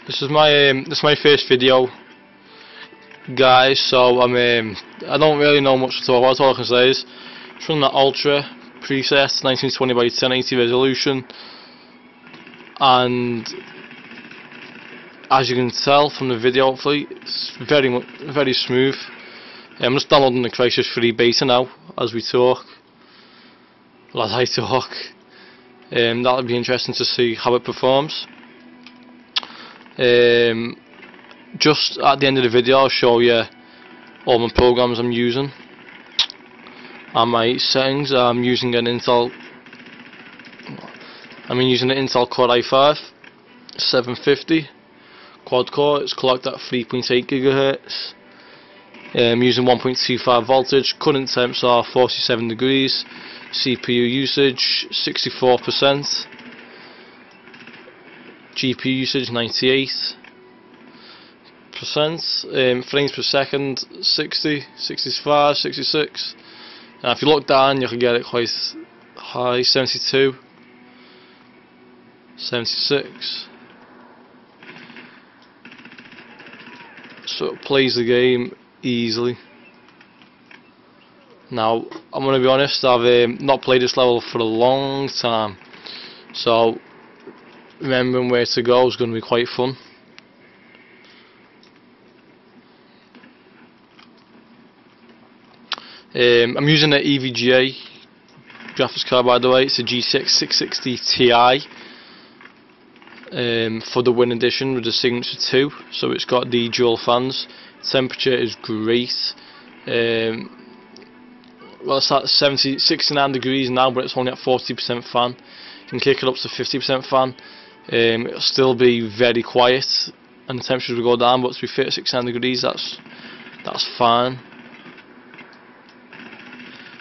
This is my first video, guys. So I don't really know much to talk about. All I can say is it's from the Ultra preset, 1920 by 1080 resolution, and as you can tell from the video, hopefully it's very smooth. I'm just downloading the Crysis 3 beta now as we talk. Well, as I talk. That'll be interesting to see how it performs. Just at the end of the video, I'll show you all my programs I'm using and my settings. I'm using an Intel Core i5 750 quad core. It's clocked at 3.8 GHz. Using 1.25 voltage. Current temps are 47 degrees. CPU usage 64%. GPU usage 98%. Frames per second 60, 65, 66. Now if you look down, you can get it quite high, 72, 76. So it plays the game easily. Now I'm going to be honest, I've not played this level for a long time, so remembering where to go is going to be quite fun. I'm using an EVGA graphics card, by the way. It's a G6 660 Ti for the Win Edition with the Signature 2, so it's got the dual fans. Temperature is great. Well, it's at 69 degrees now, but it's only at 40% fan. You can kick it up to 50% fan. It'll still be very quiet, and the temperature will go down. But to be fair, at 69 degrees, that's fine.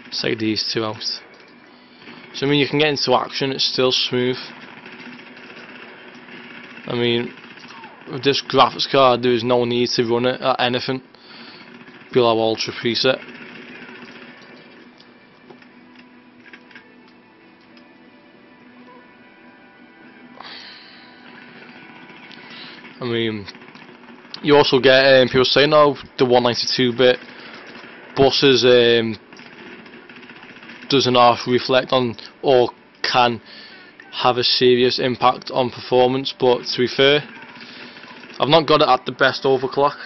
Let's take these two out. So you can get into action. It's still smooth. With this graphics card, there is no need to run it at anything below Ultra preset. You also get people saying, "Oh, the 192-bit buses doesn't reflect on or can have a serious impact on performance." But to be fair, I've not got it at the best overclock,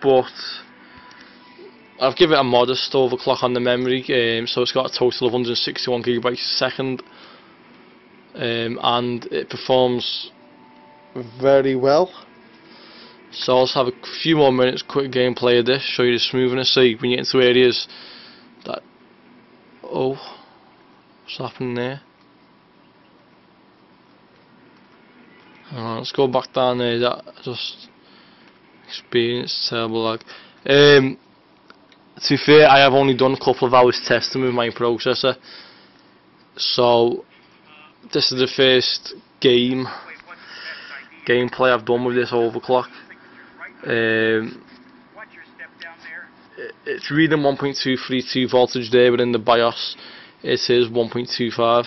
but I've given it a modest overclock on the memory, so it's got a total of 161 GB a second, and it performs very well. So let's have a few more minutes, quick gameplay of this, show you the smoothness. See when you get into areas that, oh, what's happening there? Let's go back down there. That just experienced terrible lag. To be fair, I have only done a couple of hours testing with my processor, so this is the first gameplay I've done with this overclock. It's reading 1.232 voltage there, but in the BIOS it is 1.25.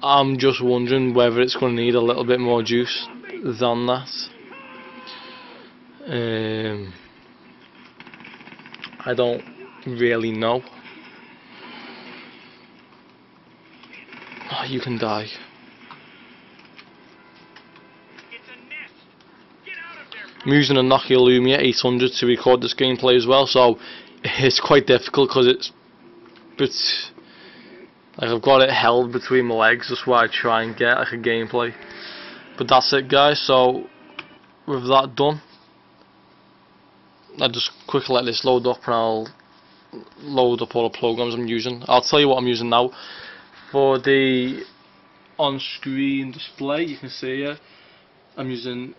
I'm just wondering whether it's going to need a little bit more juice than that. I don't really know. Oh, you can die. I'm using a Nokia Lumia 800 to record this gameplay as well, so it's quite difficult because I've got it held between my legs. That's why I try and get like a gameplay. But that's it, guys. So with that done, I'll just quickly let this load up, and I'll load up all the programs I'm using. I'll tell you what I'm using now. For the on-screen display, you can see here, I'm using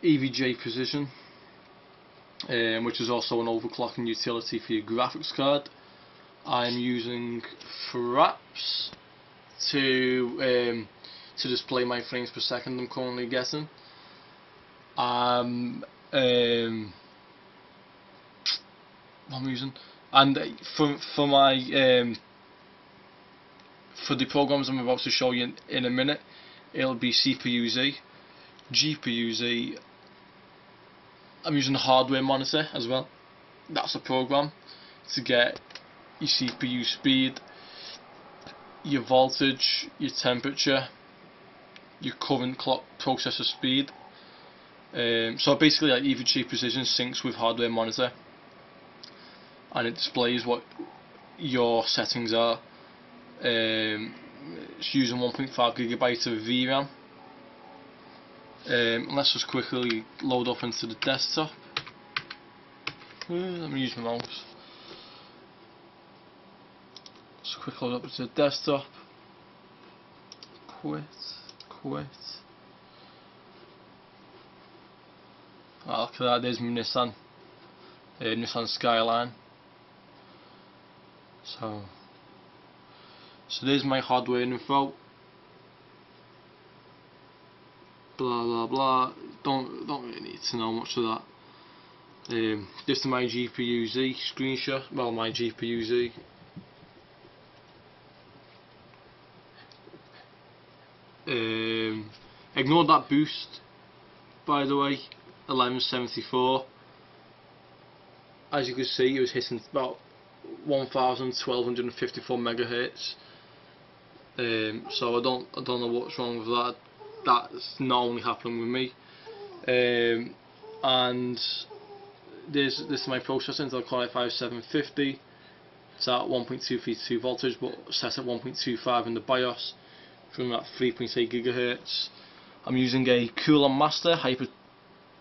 EVGA Precision, which is also an overclocking utility for your graphics card. I'm using Fraps to display my frames per second I'm currently getting. What I'm using, and for my for the programs I'm about to show you in a minute, it'll be CPU Z, GPU Z. I'm using the hardware monitor as well. That's a program to get your CPU speed, your voltage, your temperature, your current clock processor speed. So basically, like EVG Precision syncs with hardware monitor, and it displays what your settings are. It's using 1.5 gigabytes of VRAM. Let's just quickly load up into the desktop. Let me use my mouse. Just quick load up into the desktop. Quit. Oh, look at that, there's my Nissan Skyline. So there's my hardware info. Blah blah blah. Don't really need to know much of that. This is my GPU Z screenshot. Well, my GPU Z. Ignore that boost, by the way. 1174. As you can see, it was hitting about 1,1254 megahertz. So I don't know what's wrong with that. That's not only happening with me. And this is my processor, Intel Core i5 750. It's at 1.232 voltage, but set at 1.25 in the BIOS, running at 3.8 gigahertz. I'm using a Cooler Master Hyper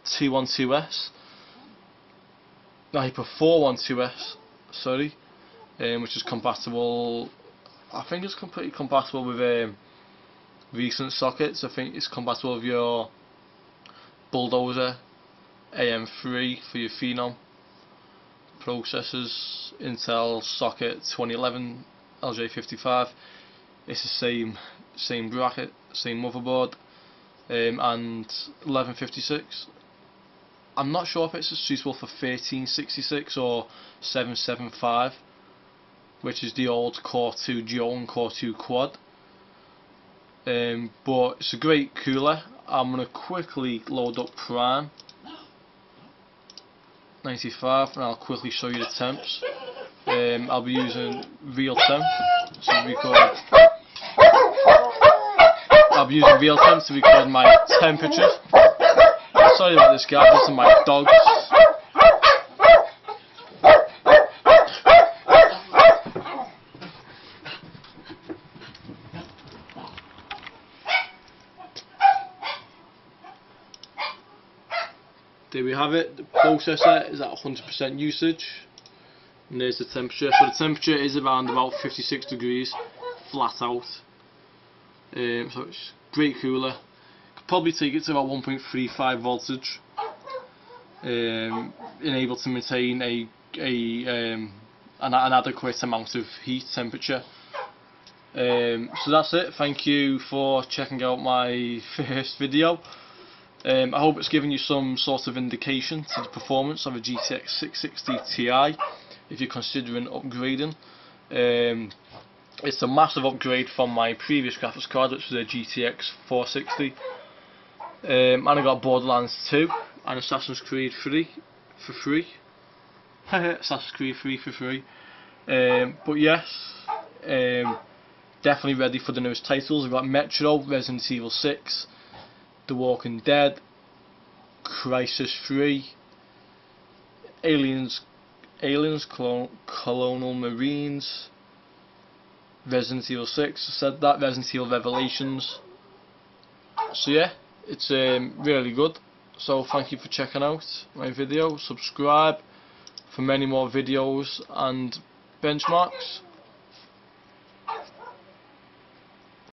212S, Hyper 412S, sorry, which is compatible. I think it's completely compatible with recent sockets. I think it's compatible with your Bulldozer AM3 for your Phenom processors, Intel socket 2011 LJ55. It's the same bracket, same motherboard, and 1156. I'm not sure if it's suitable for 1366 or 775, which is the old Core 2 Duo and Core 2 Quad. But it's a great cooler. I'm going to quickly load up Prime 95 and I'll quickly show you the temps. I'll be using real temp to record. I'll be using real temp to record my temperature. Sorry about this, guys. These are my dogs. There we have it. The processor is at 100% usage, and there's the temperature. So the temperature is around about 56 degrees, flat out. So it's great cooler. Could probably take it to about 1.35 voltage, and able to maintain an adequate amount of heat temperature. So that's it. Thank you for checking out my first video. I hope it's given you some sort of indication to the performance of a GTX 660 Ti if you're considering upgrading. It's a massive upgrade from my previous graphics card, which was a GTX 460. And I got Borderlands 2 and Assassin's Creed 3 for free. Assassin's Creed 3 for free. But yes, definitely ready for the newest titles. We've got Metro, Resident Evil 6, The Walking Dead, Crysis 3, Aliens, Colonial Marines, Resident Evil 6, I said that, Resident Evil Revelations. So yeah, it's really good. So thank you for checking out my video. Subscribe for many more videos and benchmarks.